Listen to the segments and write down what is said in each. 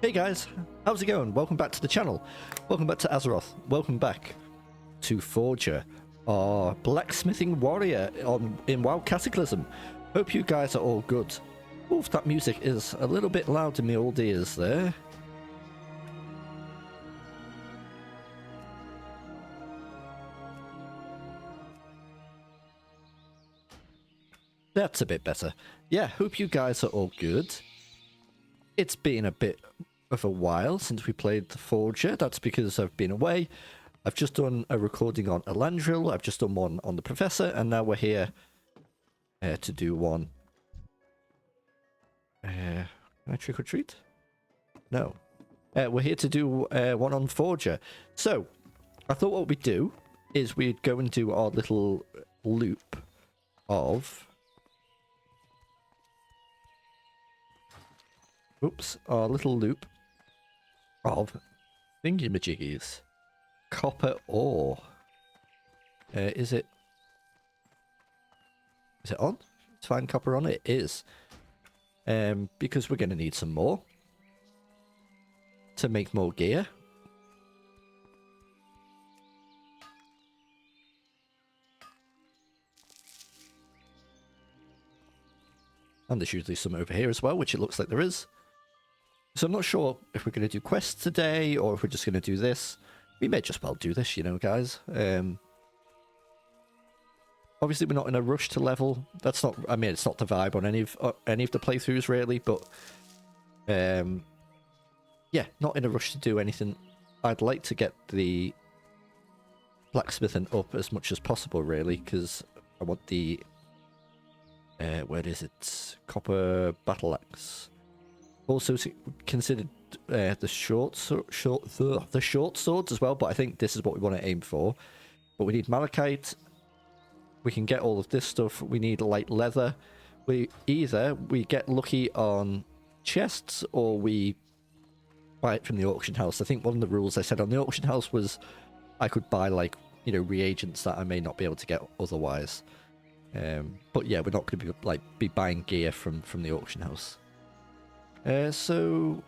Hey guys, how's it going? Welcome back to the channel. Welcome back to Azeroth. Welcome back to Forger, our blacksmithing warrior in WoW Cataclysm. Hope you guys are all good. Oof, that music is a little bit loud in my old ears there. That's a bit better. Yeah, hope you guys are all good. It's been a bit of a while since we played the Forger. That's because I've been away. I've just done a recording on Elandril. I've just done one on the Professor, and now we're here to do one. Can I trick or treat? No. We're here to do one on Forger. So, I thought what we'd do is we'd go and do our little loop of... Oops, our little loop of thingamajiggies. Copper ore. Is it on? Let's find copper on it. It is. Because we're going to need some more to make more gear. And there's usually some over here as well, which it looks like there is. So I'm not sure if we're going to do quests today or if we're just going to do this. We may just well do this, you know, guys. Obviously, we're not in a rush to level. That's not. I mean, it's not the vibe on any of the playthroughs really, but yeah, not in a rush to do anything. I'd like to get the blacksmithing up as much as possible, really, because I want the where is it? Copper battle axe. Also considered the short swords as well, but I think this is what we want to aim for. But we need malachite. We can get all of this stuff. We need light leather. Either we get lucky on chests or we buy it from the auction house. I think one of the rules I said on the auction house was I could buy, like, you know, reagents that I may not be able to get otherwise. But yeah, we're not going to be buying gear from the auction house. So,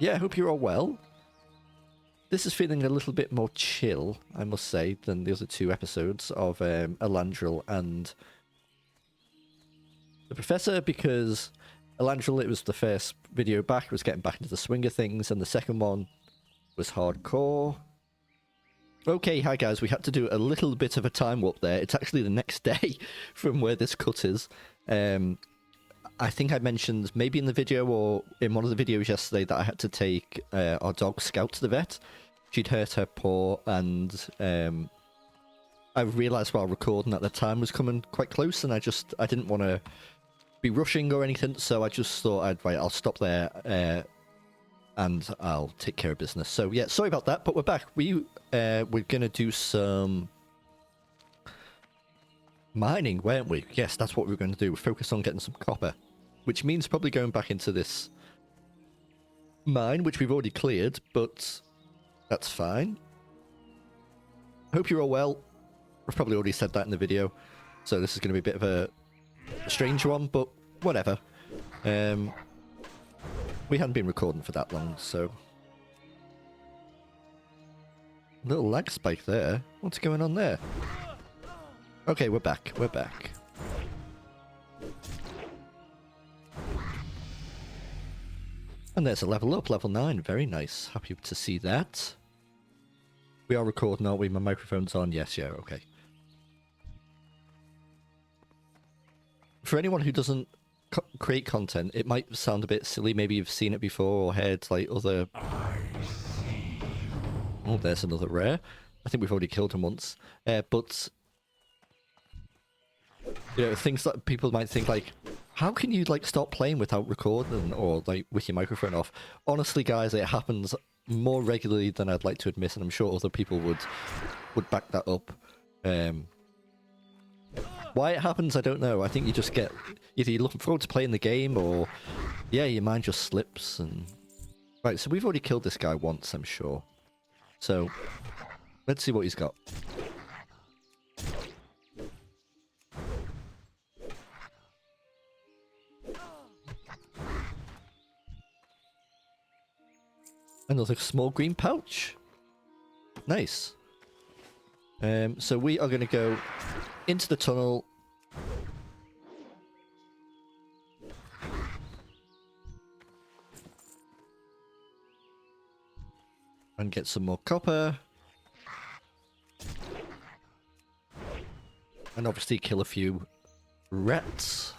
yeah, I hope you're all well. This is feeling a little bit more chill, I must say, than the other two episodes of Elandril and the Professor, because Elandril, it was the first video back, it was getting back into the swing of things, and the second one was hardcore. Okay, hi guys, we had to do a little bit of a time warp there. It's actually the next day from where this cut is. I think I mentioned maybe in the video or in one of the videos yesterday that I had to take our dog Scout to the vet. She'd hurt her paw, and I realised while recording that the time was coming quite close, and I didn't want to be rushing or anything, so I just thought I'll stop there and I'll take care of business. So yeah, sorry about that, but we're back. We're going to do some mining, weren't we? Yes, that's what we're going to do. We're focused on getting some copper, which means probably going back into this mine, which we've already cleared, but that's fine. Hope you're all well. I've probably already said that in the video, so this is going to be a bit of a strange one, but whatever. We hadn't been recording for that long, so... Little lag spike there. What's going on there? Okay, we're back. We're back. And there's a level up, level 9. Very nice. Happy to see that. We are recording, aren't we? My microphone's on. Yes, yeah, okay. For anyone who doesn't create content, it might sound a bit silly. Maybe you've seen it before or heard like other... Oh, there's another rare. I think we've already killed him once. But... you know, things that people might think like, how can you like stop playing without recording or like with your microphone off? Honestly, guys, it happens more regularly than I'd like to admit, and I'm sure other people would back that up. Why it happens, I don't know. I think you just get either you're looking forward to playing the game, or yeah, your mind just slips. And right, so we've already killed this guy once, I'm sure. So let's see what he's got. Another small green pouch. Nice. So we are going to go into the tunnel. And get some more copper. And obviously kill a few rats.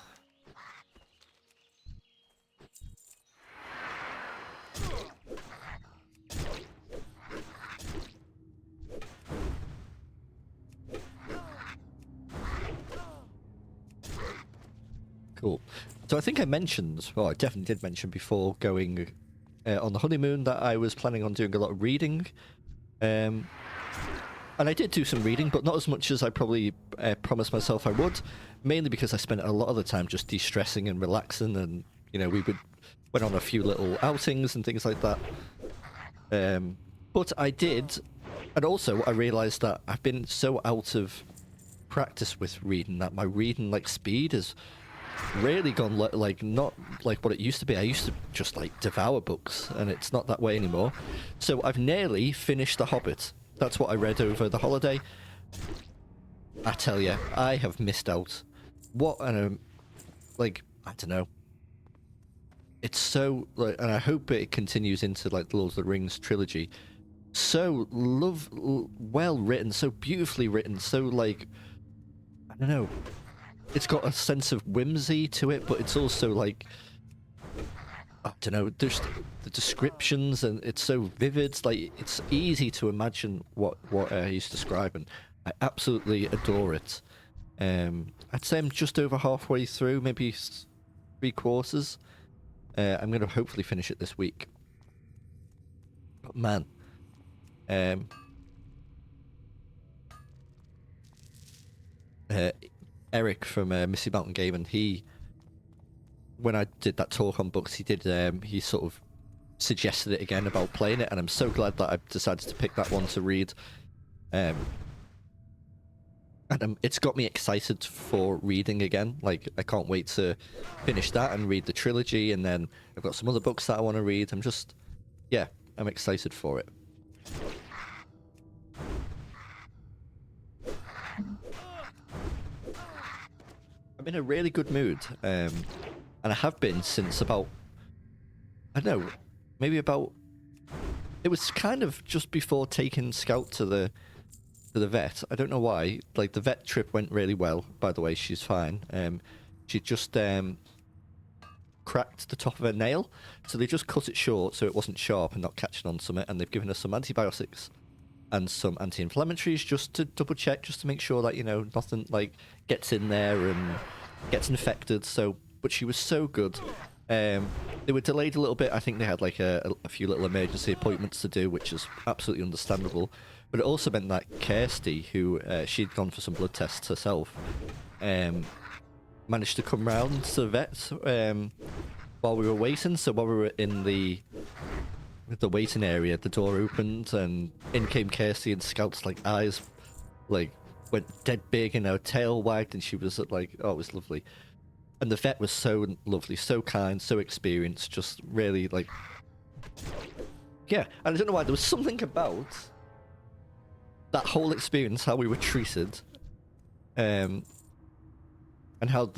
Cool. So I think I mentioned, well, I definitely did mention before going on the honeymoon that I was planning on doing a lot of reading. And I did do some reading, but not as much as I probably promised myself I would. Mainly because I spent a lot of the time just de-stressing and relaxing, and you know, went on a few little outings and things like that. But I did, and also I realised that I've been so out of practice with reading that my reading like speed has really gone like not like what it used to be. I used to just like devour books, and it's not that way anymore. So I've nearly finished The Hobbit. That's what I read over the holiday. I tell you, I have missed out. What an like, I don't know. It's so like, and I hope it continues into like the Lord of the Rings trilogy. So well written, so beautifully written, so like, I don't know. It's got a sense of whimsy to it, but it's also like, I don't know, there's the descriptions, and it's so vivid. Like, it's easy to imagine what he's describing. I absolutely adore it. I'd say I'm just over halfway through, maybe 3/4. I'm going to hopefully finish it this week. But man, Eric from Missy Mountain Gaming, when I did that talk on books, he sort of suggested it again about playing it, and I'm so glad that I decided to pick that one to read. And it's got me excited for reading again. Like, I can't wait to finish that and read the trilogy, and then I've got some other books that I want to read. I'm excited for it. I'm in a really good mood, and I have been since about, I don't know, maybe about, it was kind of just before taking Scout to the vet. I don't know why. Like, the vet trip went really well, by the way. She's fine. She just cracked the top of her nail, so they just cut it short so it wasn't sharp and not catching on something, and they've given her some antibiotics and some anti-inflammatories just to double check, just to make sure that, you know, nothing like gets in there and gets infected. So, but she was so good. They were delayed a little bit. I think they had like a few little emergency appointments to do, which is absolutely understandable. But it also meant that Kirsty, who she'd gone for some blood tests herself, managed to come round to the vet while we were waiting. So while we were in the waiting area, the door opened and in came Kirsty, and Scout's like eyes like went dead big and her tail wagged, and she was like, oh, it was lovely. And the vet was so lovely, so kind, so experienced, just really like, yeah. And I don't know why, there was something about that whole experience, how we were treated, and how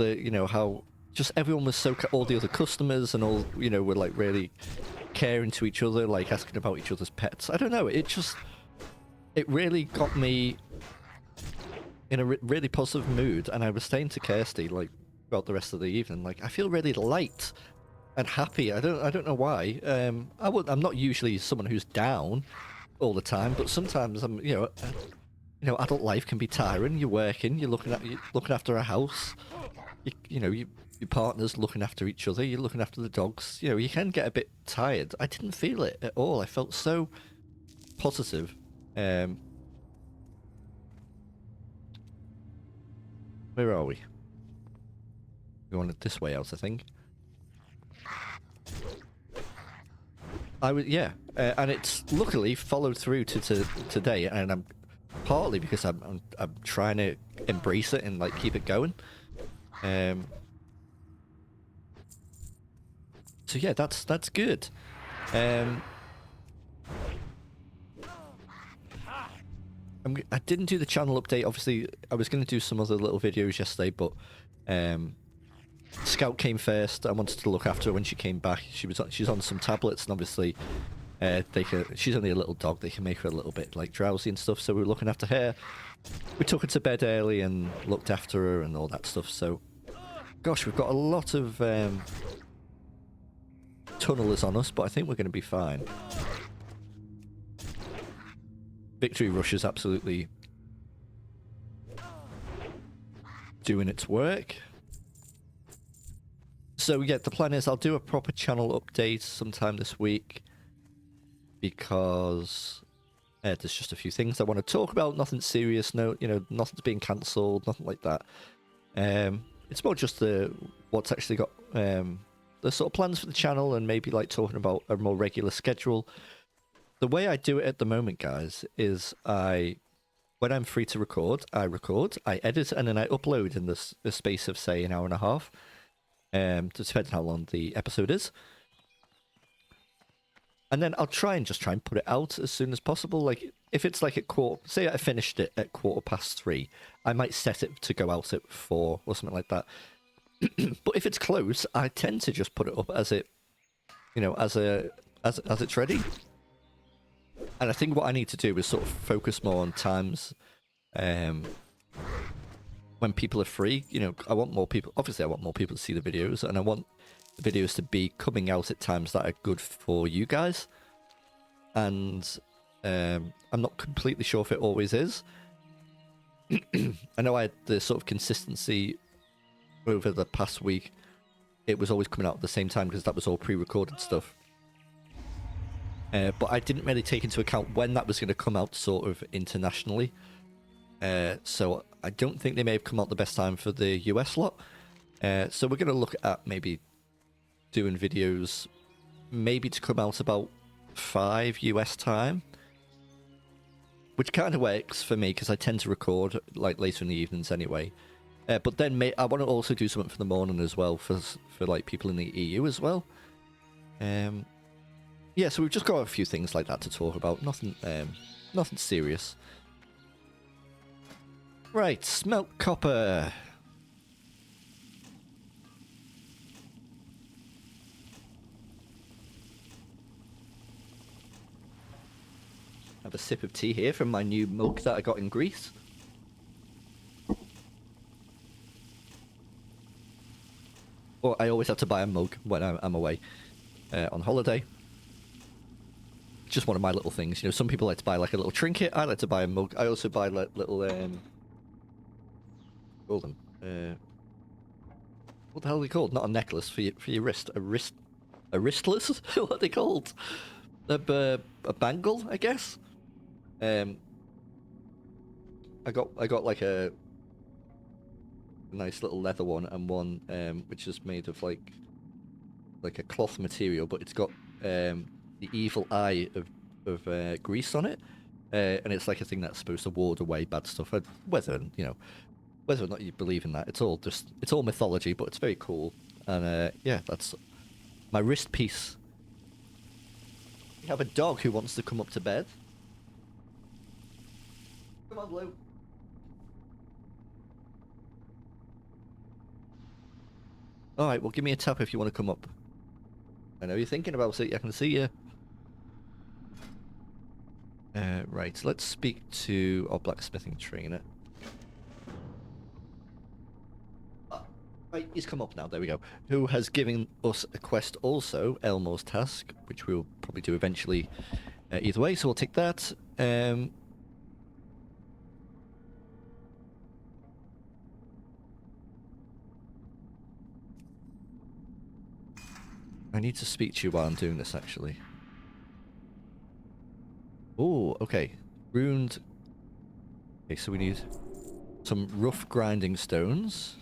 how just everyone was so, all the other customers and all, you know, were like really caring to each other, like asking about each other's pets. I don't know, it really got me in a really positive mood, and I was saying to Kirsty like throughout the rest of the evening, like, I feel really light and happy. I don't know why. I'm not usually someone who's down all the time, but sometimes I'm, adult life can be tiring. You're working, you're looking after a house, your partner's looking after each other, you're looking after the dogs. You know, you can get a bit tired. I didn't feel it at all. I felt so positive. Where are we? We wanted this way out, I think. And it's luckily followed through to today, and I'm partly because I'm trying to embrace it and like keep it going. So yeah, that's good. I didn't do the channel update. Obviously, I was going to do some other little videos yesterday, but Scout came first. I wanted to look after her when she came back. She's on some tablets, and obviously, she's only a little dog. They can make her a little bit like drowsy and stuff. So we were looking after her. We took her to bed early and looked after her and all that stuff. So, gosh, we've got a lot of tunnelers on us, but I think we're going to be fine. Victory Rush is absolutely doing its work. So yeah, the plan is I'll do a proper channel update sometime this week because there's just a few things I want to talk about. Nothing serious, no, nothing's being cancelled, nothing like that. It's more just what's actually got the sort of plans for the channel and maybe like talking about a more regular schedule. The way I do it at the moment, guys, is when I'm free to record, I edit, and then I upload in the space of, say, an hour and a half, depending how long the episode is. And then I'll try and put it out as soon as possible. Like, if it's like say I finished it at 3:15, I might set it to go out at 4 or something like that. But if it's close, I tend to just put it up as it's ready. And I think what I need to do is sort of focus more on times when people are free. I want more people. Obviously, I want more people to see the videos, and I want the videos to be coming out at times that are good for you guys. And I'm not completely sure if it always is. I know I had the sort of consistency over the past week. It was always coming out at the same time because that was all pre-recorded stuff. But I didn't really take into account when that was going to come out sort of internationally. So I don't think they may have come out the best time for the US lot. So we're going to look at maybe doing videos maybe to come out about 5 US time. Which kind of works for me because I tend to record like later in the evenings anyway. But then I want to also do something for the morning as well for like people in the EU as well. Yeah, so we've just got a few things like that to talk about. Nothing serious. Right, smelt copper. Have a sip of tea here from my new mug that I got in Greece. Or I always have to buy a mug when I'm away on holiday. Just one of my little things. Some people like to buy like a little trinket. I like to buy a mug. I also buy like little call them what the hell are they called? Not a necklace for your wrist. A wristless? What are they called? A bangle, I guess. I got like a nice little leather one and one which is made of like a cloth material, but it's got the evil eye of grease on it, and it's like a thing that's supposed to ward away bad stuff. Whether or not you believe in that, it's all mythology, but it's very cool. And yeah, that's my wrist piece. We have a dog who wants to come up to bed. Come on, Blue. Alright, well, give me a tap if you want to come up. I know you're thinking about it, I can see you. Right, let's speak to our blacksmithing trainer. Right, he's come up now, there we go. Who has given us a quest also, Elmore's task, which we'll probably do eventually either way, so we'll take that. I need to speak to you while I'm doing this, actually. Oh, okay. Ruined. Okay, so we need some rough grinding stones.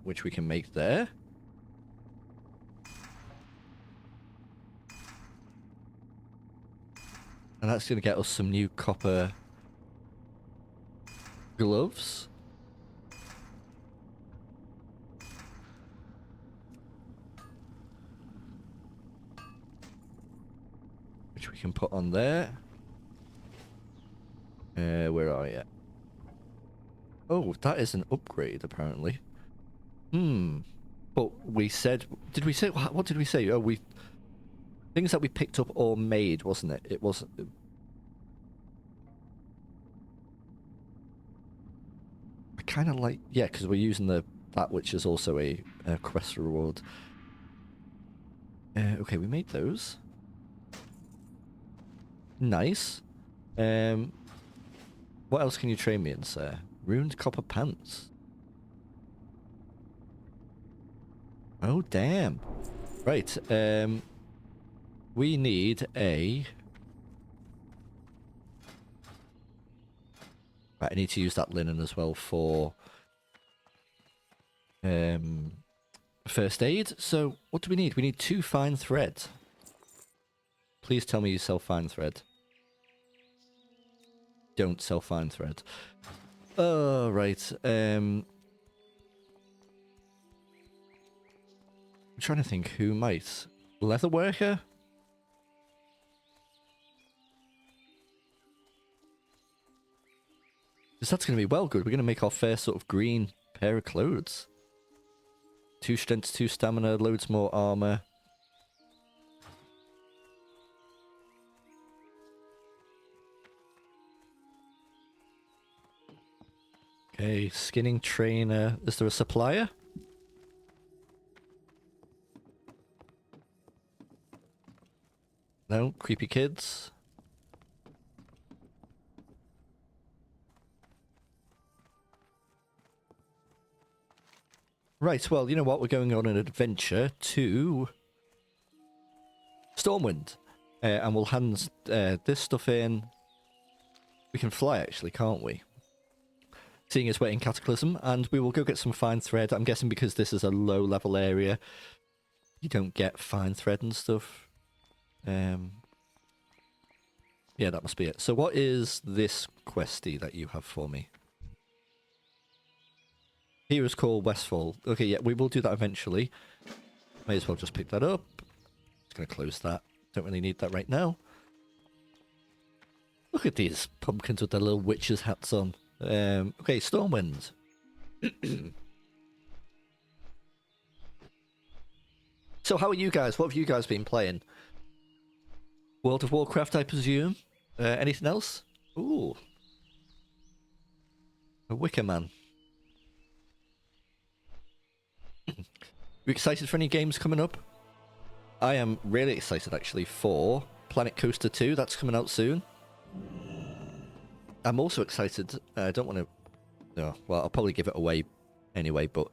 Which we can make there. And that's going to get us some new copper gloves. Which we we can put on there. Where are you? Oh, that is an upgrade, apparently. But we said... Did we say... What did we say? Oh, we... Things that we picked up or made, wasn't it? It wasn't... I kind of like... Yeah, because we're using that, which is also a quest reward. Okay, we made those. Nice. What else can you train me in, sir? Ruined copper pants. Oh, damn. Right, we need a... Right, I need to use that linen as well for... first aid. So, what do we need? We need 2 fine thread. Please tell me you sell fine thread. Don't sell fine thread. Oh, right. I'm trying to think who might. Leather worker? Because that's going to be well good. We're going to make our first sort of green pair of clothes. 2 strength, 2 stamina, loads more armor. Okay, skinning trainer. Is there a supplier? No, creepy kids. Right, well, you know what? We're going on an adventure to Stormwind. And we'll hand this stuff in. We can fly, actually, can't we? Seeing as we're in Cataclysm. And we will go get some fine thread. I'm guessing because this is a low-level area, you don't get fine thread and stuff. Yeah, that must be it. So what is this questy that you have for me? Heroes Call Westfall. Okay, yeah, we will do that eventually. May as well just pick that up. Just going to close that. Don't really need that right now. Look at these pumpkins with their little witches' hats on. Okay, Stormwind. So how are you guys? What have you guys been playing? World of Warcraft, I presume? Anything else? Ooh. A Wicker Man. You excited for any games coming up? I am really excited, actually, for Planet Coaster 2. That's coming out soon. I'm also excited. I don't want to... No, well, I'll probably give it away anyway, but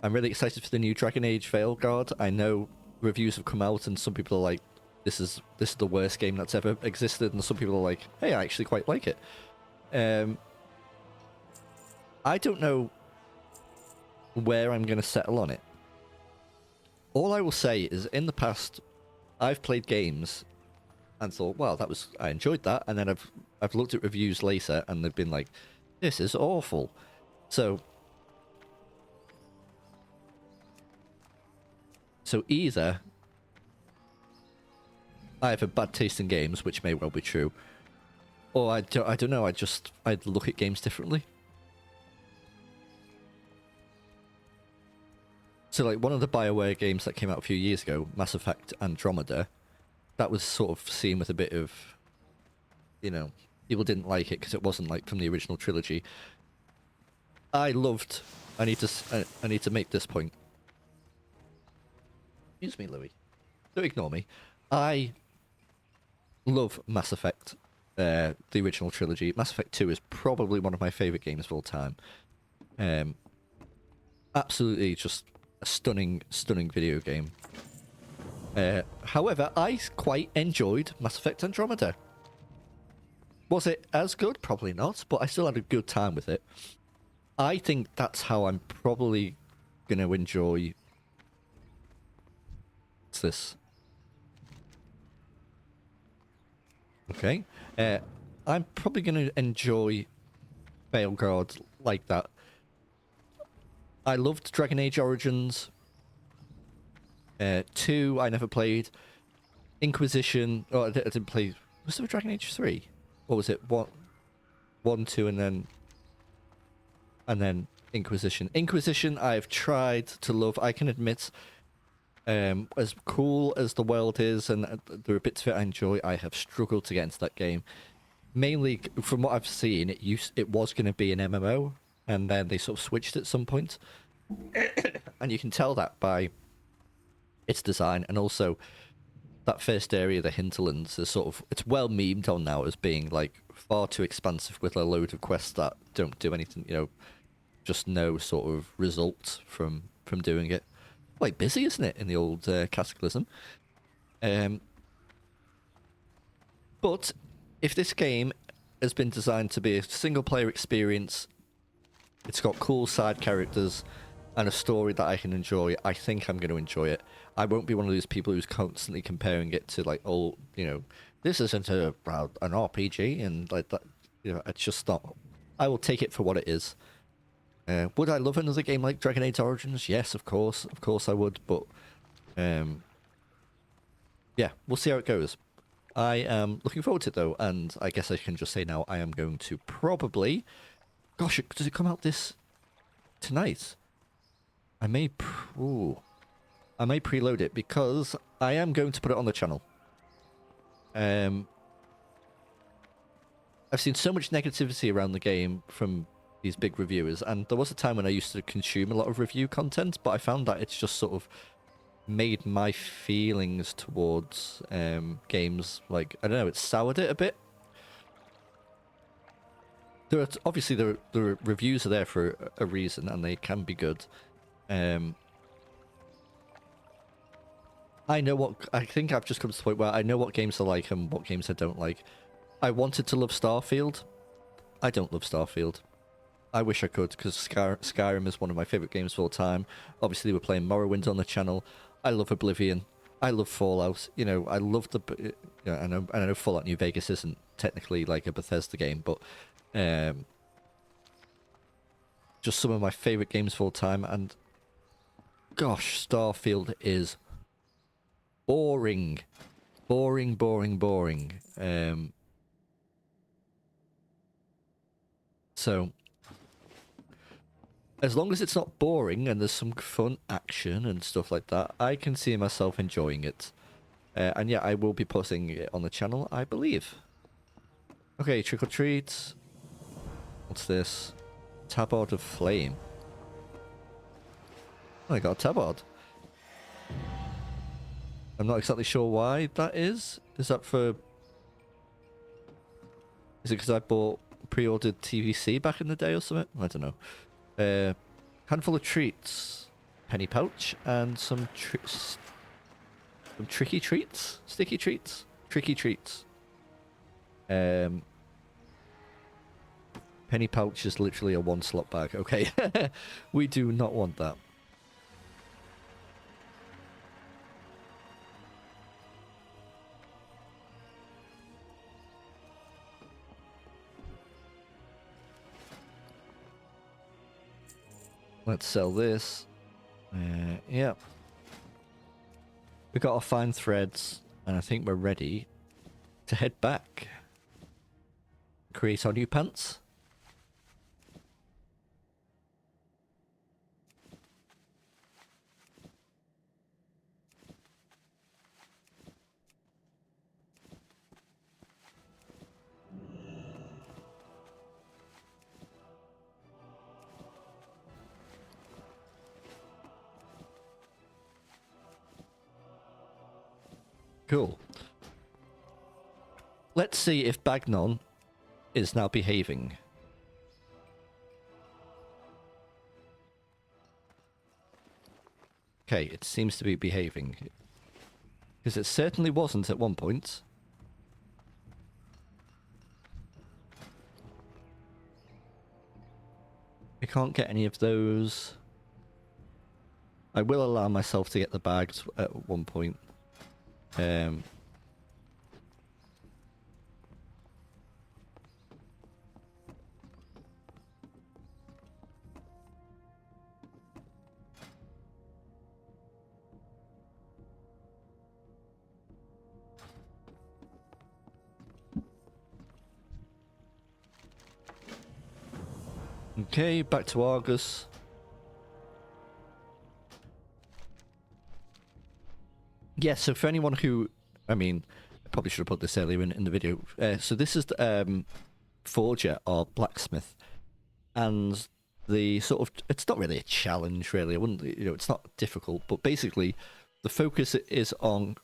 I'm really excited for the new Dragon Age Veilguard. I know reviews have come out and some people are like, this is the worst game that's ever existed, and some people are like, hey, I actually quite like it. I don't know where I'm going to settle on it. All I will say is, in the past, I've played games and thought, wow, I enjoyed that, and then I've looked at reviews later and they've been like, this is awful. So either I have a bad taste in games, which may well be true, or I don't know, I'd look at games differently. So, like, one of the BioWare games that came out a few years ago, Mass Effect Andromeda, that was sort of seen with a bit of, you know, people didn't like it because it wasn't, like, from the original trilogy. I need to make this point. Excuse me, Louis. Don't ignore me. I love Mass Effect, the original trilogy. Mass Effect 2 is probably one of my favourite games of all time. Absolutely just a stunning video game. However, I quite enjoyed Mass Effect Andromeda. Was it as good? Probably not, but I still had a good time with it. I think that's how I'm probably going to enjoy... What's this? Okay. I'm probably going to enjoy Veilguard like that. I loved Dragon Age Origins. 2, I never played. Inquisition... Oh, I didn't play Was there a Dragon Age 3? Or was it 1, 2, and then Inquisition? Inquisition, I've tried to love. I can admit, as cool as the world is, and there are bits of it I enjoy, I have struggled to get into that game. Mainly, from what I've seen, it was going to be an MMO, and then they sort of switched at some point. And you can tell that by its design, and also that first area, the hinterlands, is sort of, it's well memed on now as being like far too expansive with a load of quests that don't do anything, just no sort of result from doing it. Quite busy, isn't it, in the old Cataclysm? But if this game has been designed to be a single player experience, it's got cool side characters and a story that I can enjoy, I think I'm going to enjoy it. I won't be one of those people who's constantly comparing it to, like, oh, this isn't an RPG, and like that. It's just not. I will take it for what it is. Would I love another game like Dragon Age Origins? Yes, of course I would. But yeah, we'll see how it goes. I am looking forward to it though, and I guess I can just say now I am going to probably. Gosh, does it come out this tonight? I may preload it because I am going to put it on the channel. I've seen so much negativity around the game from these big reviewers, and there was a time when I used to consume a lot of review content, but I found that it's just sort of made my feelings towards games, like, I don't know, it's soured it a bit. Obviously the reviews are there for a reason, and they can be good. I think I've just come to the point where I know what games I like and what games I don't like. I wanted to love Starfield. I don't love Starfield. I wish I could, because Skyrim is one of my favourite games of all time. Obviously, we're playing Morrowind on the channel. I love Oblivion. I love Fallout. I love the... I know Fallout New Vegas isn't technically like a Bethesda game, but... just some of my favourite games of all time, and... Gosh, Starfield is... boring. Boring. So... as long as it's not boring and there's some fun action and stuff like that, I can see myself enjoying it. And yeah, I will be posting it on the channel, I believe. Okay, Trick or Treat. What's this? Tabard of Flame. Oh, I got a tabard. I'm not exactly sure why that is. Is that for... is it because I pre-ordered TVC back in the day or something? I don't know. Handful of treats, penny pouch, and some tricky treats, sticky treats, tricky treats. Penny pouch is literally a 1-slot bag. Okay, we do not want that. Let's sell this. Yeah. We got our fine threads, and I think we're ready to head back. Create our new pants. Cool. Let's see if Bagnon is now behaving. Okay, it seems to be behaving. Because it certainly wasn't at one point. I can't get any of those. I will allow myself to get the bags at one point. Okay, back to Argus. Yeah, so for anyone who, I mean, I probably should have put this earlier in the video. So this is the Forger or Blacksmith, and the sort of, it's not really a challenge, really. I wouldn't, you know, it's not difficult, but basically, the focus is on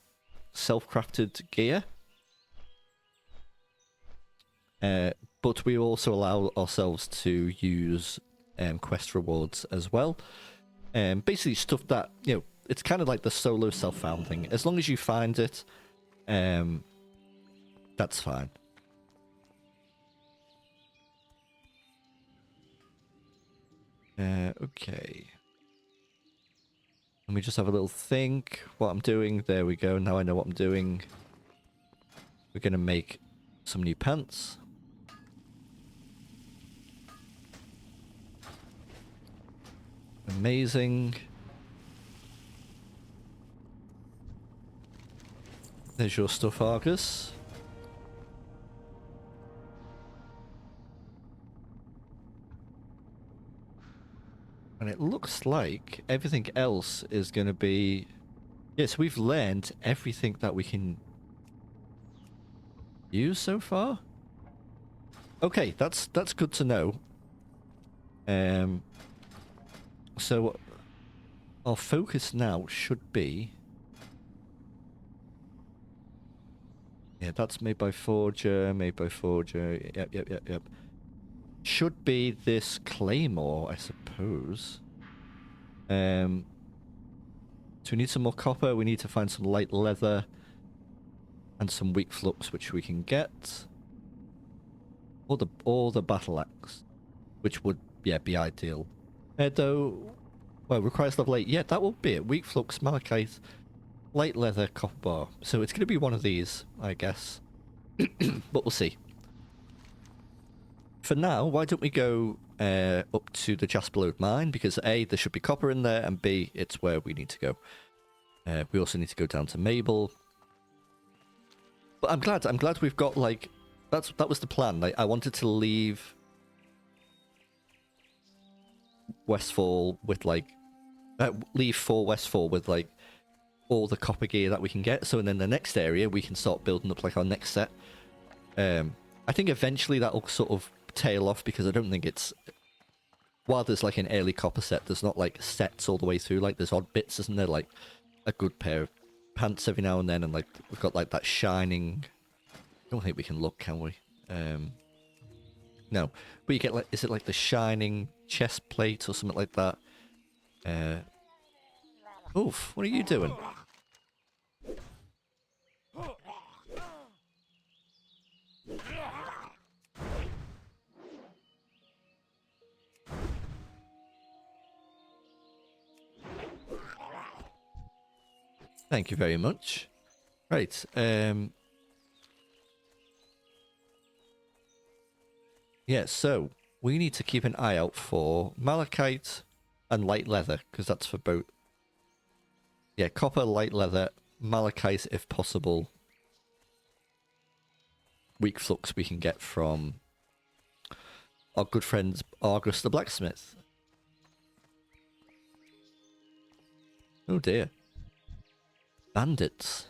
self-crafted gear. But we also allow ourselves to use quest rewards as well. Basically stuff that, you know, it's kind of like the solo self-found thing. As long as you find it, that's fine. Okay. Let me just have a little think what I'm doing. There we go. Now I know what I'm doing. We're going to make some new pants. Amazing. There's your stuff, Argus. And it looks like everything else is going to be... Yes, we've learned everything that we can use so far. Okay, that's good to know. So our focus now should be... Yeah, that's made by Forger, Yep. Should be this Claymore, I suppose. So we need some more copper, we need to find some light leather, and some weak flux, which we can get. Or the battle axe, which would, yeah, be ideal. Though, well, requires level 8. Yeah, that will be it. Weak flux, malachite, light leather, copper bar. So it's going to be one of these, I guess. But we'll see. For now, why don't we go up to the Jasper Lode mine? Because A, there should be copper in there, and B, it's where we need to go. We also need to go down to Mabel. But I'm glad we've got, like... That was the plan. Like, I wanted to leave Westfall with, like... leave for Westfall with, like, all the copper gear that we can get. So then the next area, we can start building up, like, our next set. I think eventually that'll sort of tail off, because I don't think it's... While there's, like, an early copper set, there's not, like, sets all the way through. Like, there's odd bits, isn't there? Like, a good pair of pants every now and then, and, like, we've got, like, that shining... I don't think we can look, can we? No. But you get, like, is it like the shining chest plate or something like that? Oof, what are you doing? Thank you very much. Right, yeah, so we need to keep an eye out for malachite and light leather, because that's for both. Yeah, copper, light leather, malachite if possible. Weak flux we can get from our good friend Argus the Blacksmith. Oh dear. Bandits.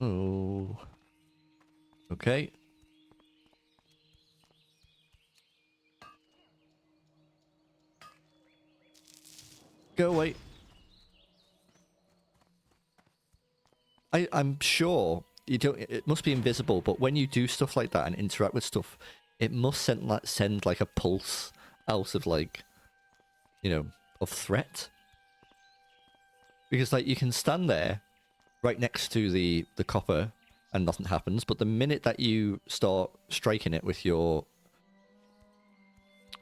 Oh. Okay. Go away. I'm sure you don't... It must be invisible, but when you do stuff like that and interact with stuff, it must send like a pulse out of, like, you know, of threat. Because, like, you can stand there right next to the copper and nothing happens, but the minute that you start striking it with your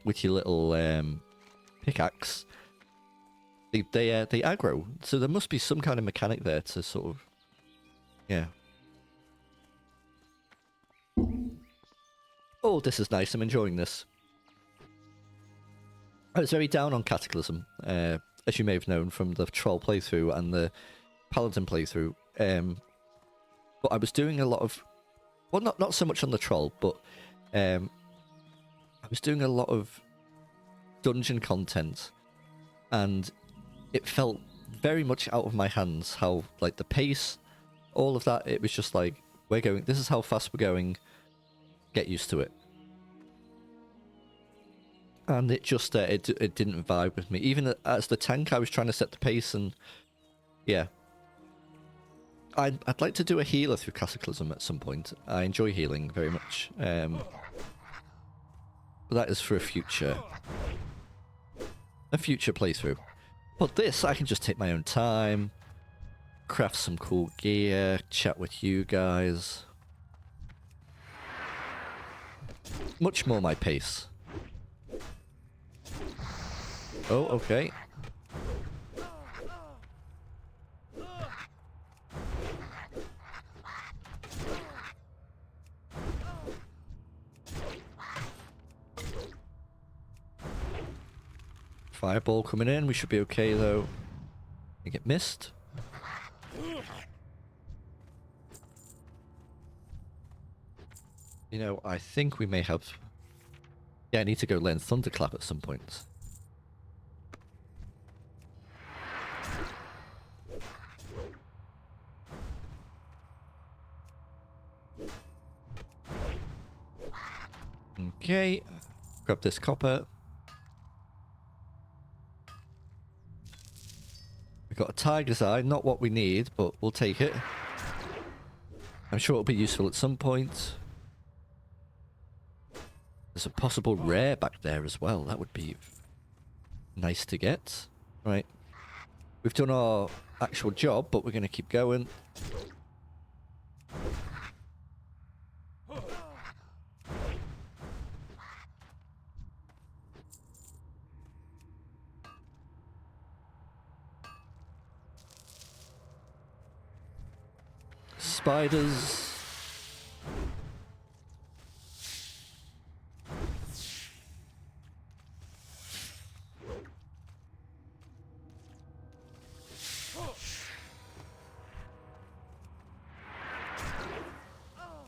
little pickaxe, they aggro. So there must be some kind of mechanic there to sort of, yeah. Oh, this is nice. I'm enjoying this. I was very down on Cataclysm, as you may have known from the Troll playthrough and the Paladin playthrough. But I was doing a lot of, well, not so much on the troll, but I was doing a lot of dungeon content, and it felt very much out of my hands. How, like, the pace, all of that, it was just like, we're going, this is how fast we're going, get used to it. And it just, it didn't vibe with me. Even as the tank, I was trying to set the pace, and yeah. I'd like to do a healer through Cataclysm at some point. I enjoy healing very much. But that is for a future playthrough. But this, I can just take my own time, craft some cool gear, chat with you guys. Much more my pace. Oh, okay. Fireball coming in, we should be okay though. I get missed. You know, I think we may have... Yeah, I need to go learn Thunderclap at some point. Okay, grab this copper. We've got a tiger's eye, not what we need, but we'll take it. I'm sure it'll be useful at some point. There's a possible rare back there as well. That would be nice to get. Right. We've done our actual job, but we're going to keep going. Spiders.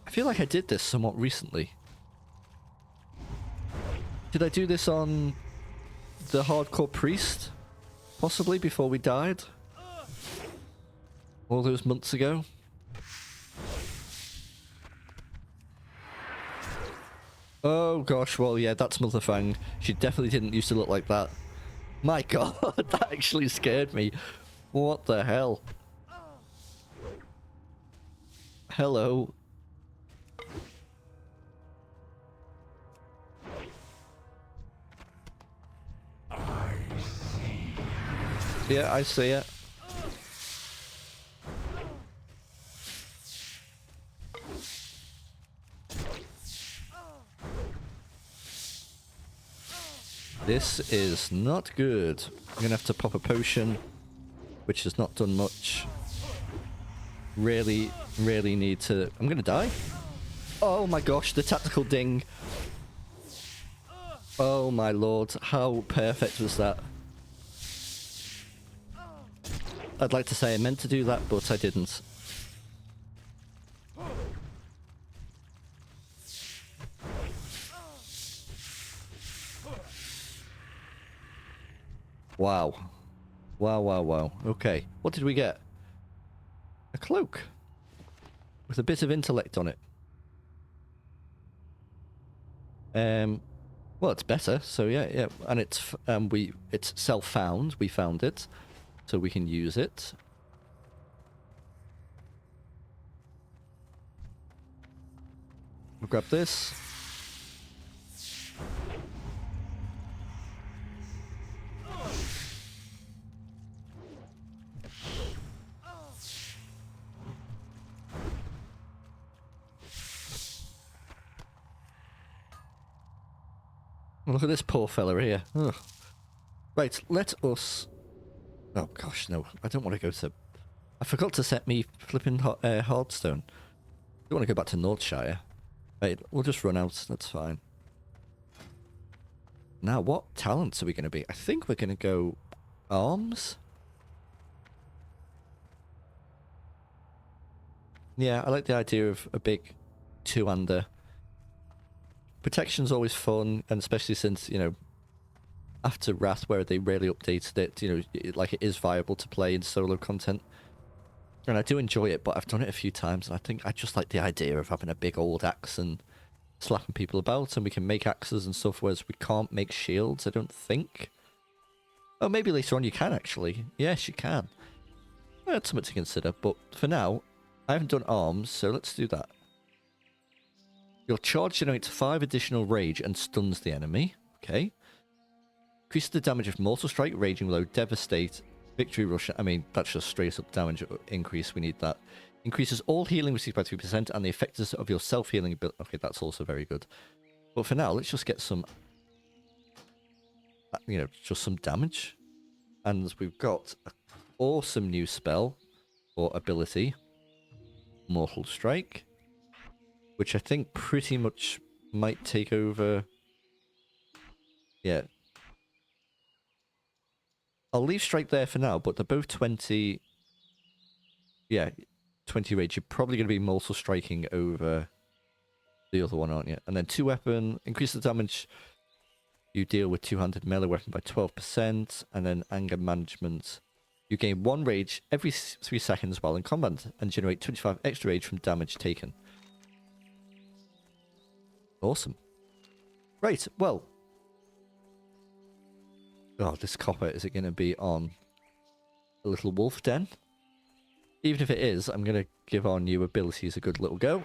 I feel like I did this somewhat recently. Did I do this on the Hardcore Priest? Possibly before we died? All those months ago? Oh gosh, well yeah, that's Motherfang. She definitely didn't used to look like that. My god, that actually scared me. What the hell? Hello. Yeah, I see it. This is not good. I'm gonna have to pop a potion, which has not done much. Really need to... I'm gonna die. Oh my gosh, the tactical ding. Oh my lord, how perfect was that? I'd like to say I meant to do that, but I didn't. Wow. Wow. Okay, what did we get? A cloak. With a bit of intellect on it. Well, it's better, so yeah. And it's it's self-found. We found it. So we can use it. We'll grab this. Look at this poor fella here. Ugh. Right, let us... Oh gosh, no. I don't want to go to... I forgot to set me flipping Hardstone. I don't want to go back to Northshire. Right, we'll just run out. That's fine. Now, what talents are we going to be? I think we're going to go... Arms? Yeah, I like the idea of a big two-hander. Protection's always fun, and especially since, you know, after Wrath, where they really updated it, you know, like it is viable to play in solo content. And I do enjoy it, but I've done it a few times, and I think I just like the idea of having a big old axe and slapping people about, and we can make axes and stuff, whereas we can't make shields, I don't think. Oh, maybe later on you can, actually. Yes, you can. That's something to consider, but for now, I haven't done arms, so let's do that. Your charge generates 5 additional rage and stuns the enemy. Okay. Increases the damage of Mortal Strike, Raging Blow, Devastate, Victory Rush. I mean, that's just straight up damage increase. We need that. Increases all healing received by 3% and the effectiveness of your self-healing ability. Okay, that's also very good. But for now, let's just get some, you know, just some damage. And we've got an awesome new spell or ability, Mortal Strike, which I think pretty much might take over. Yeah. I'll leave Strike there for now, but they're both 20. Yeah, 20 rage. You're probably going to be Mortal Striking over the other one, aren't you? And then 2 weapon, increase the damage you deal with 200 melee weapon by 12%. And then Anger Management. You gain 1 rage every 3 seconds while in combat and generate 25 extra rage from damage taken. Awesome. Right, well. Oh, this copper, is it going to be on a little wolf den? Even if it is, I'm going to give our new abilities a good little go.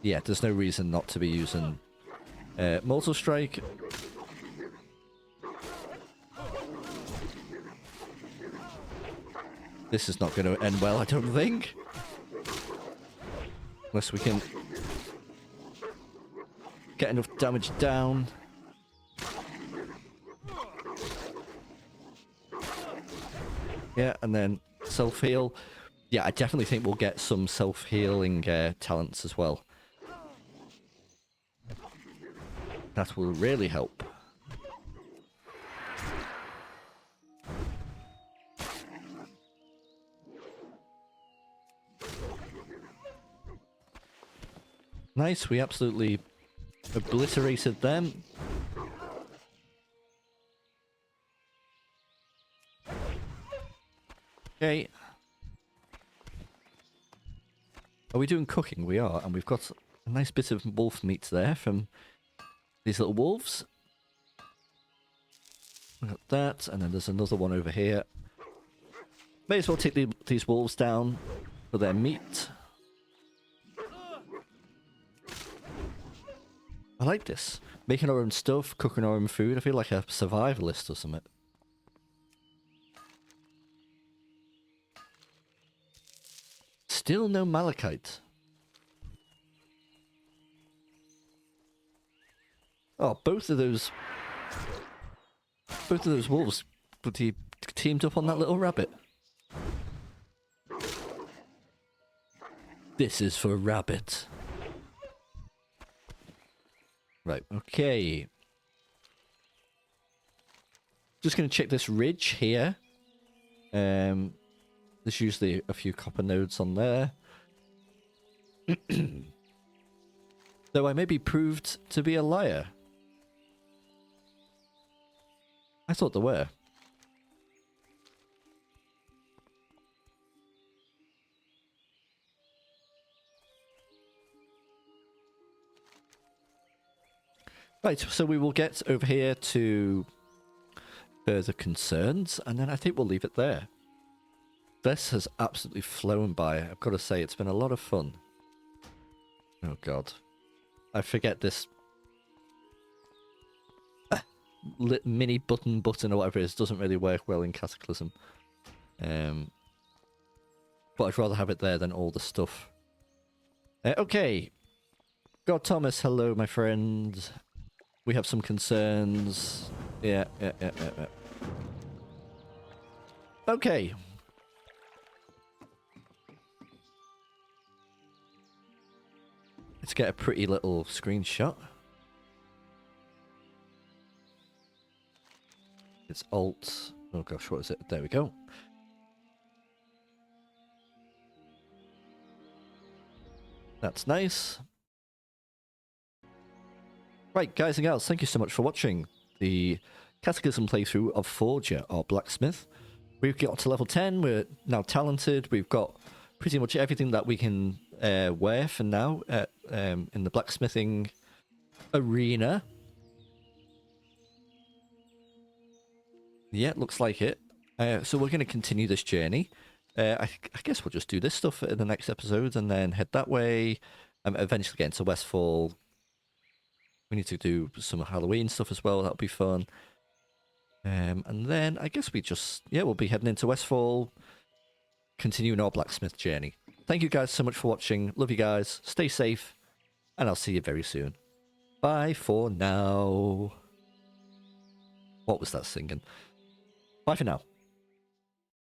Yeah, there's no reason not to be using Mortal Strike. This is not going to end well, I don't think. Unless we can get enough damage down. Yeah, and then self-heal. Yeah, I definitely think we'll get some self-healing talents as well. That will really help. Nice, we absolutely obliterated them. Okay. Are we doing cooking? We are, and we've got a nice bit of wolf meat there from these little wolves. We got that, and then there's another one over here. May as well take these wolves down for their meat. I like this. Making our own stuff, cooking our own food. I feel like a survivalist or something. Still no malachite. Oh, both of those wolves teamed up on that little rabbit. This is for rabbit. Right, okay. Just going to check this ridge here. There's usually a few copper nodes on there. Though I may be proved to be a liar. I thought there were. Right, so we will get over here to further concerns, and then I think we'll leave it there. This has absolutely flown by. I've got to say, it's been a lot of fun. Oh god. I forget this mini button or whatever it is doesn't really work well in Cataclysm. But I'd rather have it there than all the stuff. Okay. God Thomas, hello my friend. We have some concerns. Yeah. Okay. Let's get a pretty little screenshot. It's Alt. Oh gosh, what is it? There we go. That's nice. Right, guys and gals, thank you so much for watching the Cataclysm playthrough of Forger or Blacksmith. We've got to level 10, we're now talented, we've got pretty much everything that we can wear for now in the blacksmithing arena. Yeah, looks like it. So we're going to continue this journey. I guess we'll just do this stuff in the next episode and then head that way. Eventually get into Westfall. We need to do some Halloween stuff as well. That'll be fun. And then I guess we'll be heading into Westfall, continuing our blacksmith journey. Thank you guys so much for watching. Love you guys. Stay safe. And I'll see you very soon. Bye for now. What was that singing? Bye for now.